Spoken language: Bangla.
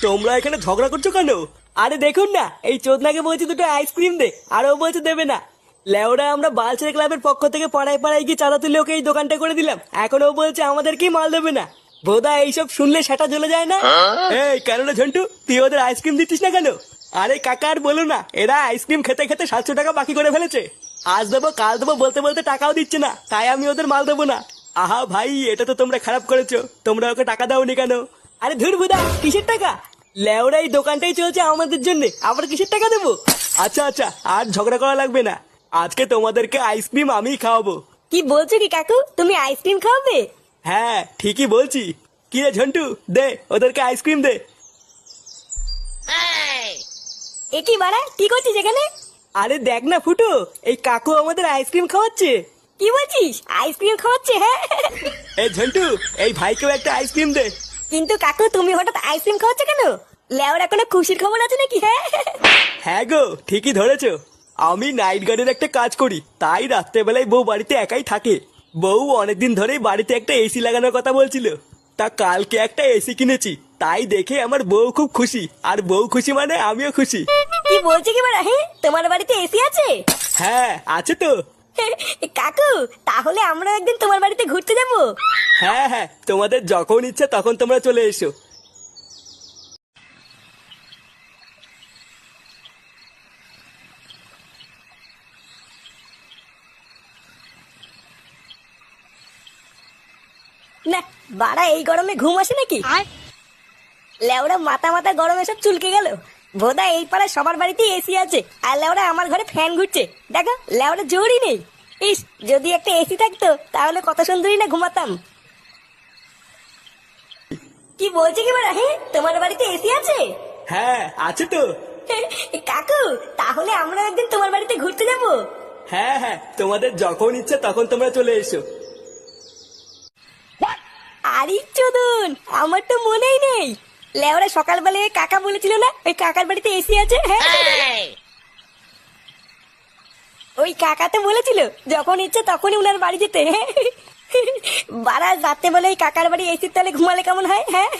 তোমরা এখানে ঝগড়া করছো কেন? আরে দেখুন না, এই চোদনাকে বলছি দুটো আইসক্রিম দে, আর ও বলছে দেবে না। লেওরা আমরা বালছেড়ে ক্লাবের পক্ষ থেকে পাড়ায় পাড়ায় গিয়ে চাঁদা তুলে ওকে এই দোকানটা করে দিলাম, এখন ও বলছে আমাদেরকেই মাল দেবে না। বোধা এইসব শুনলে সেটা জ্বলে যায় না। এই কেন রে ঝন্টু, তুই ওদের আইসক্রিম দিচ্ছিস না কেন? আরে কাকা আর বলো না, এরা আইসক্রিম খেতে খেতে 700 টাকা বাকি করে ফেলেছে। আজ দেবো কাল দেবো বলতে বলতে টাকাও দিচ্ছে না, তাই আমি ওদের মাল দেবো না। আহা ভাই, এটা তো তোমরা খারাপ করেছো, তোমরা ওকে টাকা দাওনি কেন? আরে ধুর বুদা, কিসের টাকা? লেওরা এই দোকানটাই চলছে আমাদের জন্য, আবার কিসের টাকা দেবো? আচ্ছা আচ্ছা, আর ঝগড়া করা লাগবে না, আজকে তোমাদেরকে আইসক্রিম আমিই খাওয়াবো। কি বলছো কি কাকু, তুমি আইসক্রিম খাওয়াবে? হ্যাঁ ঠিকই বলছি। কি রে ঝন্টু, দে ওদেরকে আইসক্রিম দে। এ কি বাড়া, কি করছিস এখানে? আরে দেখ না ফুটো, এই কাকু আমাদের আইসক্রিম খাওয়াচ্ছে। কি বলছিস, আইসক্রিম খাওয়াচ্ছে? হ্যাঁ এই ঝন্টু, এই ভাইকেও একটা আইসক্রিম দে। কিন্তু কাকু তুমি হঠাৎ আইসক্রিম খাওয়াচ্ছ কেন? লেওরা কোনো খুশির খবর আছে নাকি? হ্যাঁ হ্যাঁ গো, ঠিকই ধরেছো। আমি নাইট গার্ডের একটা কাজ করি, তাই রাত্রেবেলায় বউ বাড়িতে একাই থাকে। বউ অনেকদিন ধরেই বাড়িতে একটা এসি লাগানোর কথা বলছিল, তা কালকে একটা এসি কিনেছি, তাই দেখে আমার বউ খুব খুশি, আর বউ খুশি মানে আমিও খুশি। কি বলছে কি বাড়া, হ্যাঁ তোমার বাড়িতে এসি আছে? হ্যাঁ আছে তো। কাকু তাহলে আমরা একদিন তোমার বাড়িতে ঘুরতে যাবো। হ্যাঁ হ্যাঁ, তোমাদের যখন ইচ্ছা তখন তোমরা চলে এসো। না বাড়া, এই গরমে ঘুম আসে নাকি? লেওরা মাথা মাথা গরমে সব চুলকে গেল। বোধা এই পাড়ায় সবার বাড়িতে এসি আছে, আর লেওরা আমার ঘরে ফ্যান ঘুরছে। দেখো লেওরা জোরই নেই। ইস, যদি একটা এসি থাকতো তাহলে কত সুন্দরই না ঘুমাতাম। কি বলছে কি বাড়া, হ্যাঁ তোমার বাড়িতে এসি আছে? হ্যাঁ আছে তো। কাকু তাহলে আমরা একদিন তোমার বাড়িতে ঘুরতে যাবো। হ্যাঁ হ্যাঁ, তোমাদের যখন ইচ্ছা তখন তোমরা চলে এসো। আরে চোদন, আমার তো মনেই নেই। লেওরা সকালবেলা কাকা বলেছিল না ওই কাকার বাড়িতে এসি আছে? হ্যাঁ ওই কাকা তো বলেছিল যখন ইচ্ছে তখনই উনার বাড়ি যেতে। বাড়া রাতে বলে এই কাকার বাড়ি এসির তলে ঘুমালে কেমন হয়? হ্যাঁ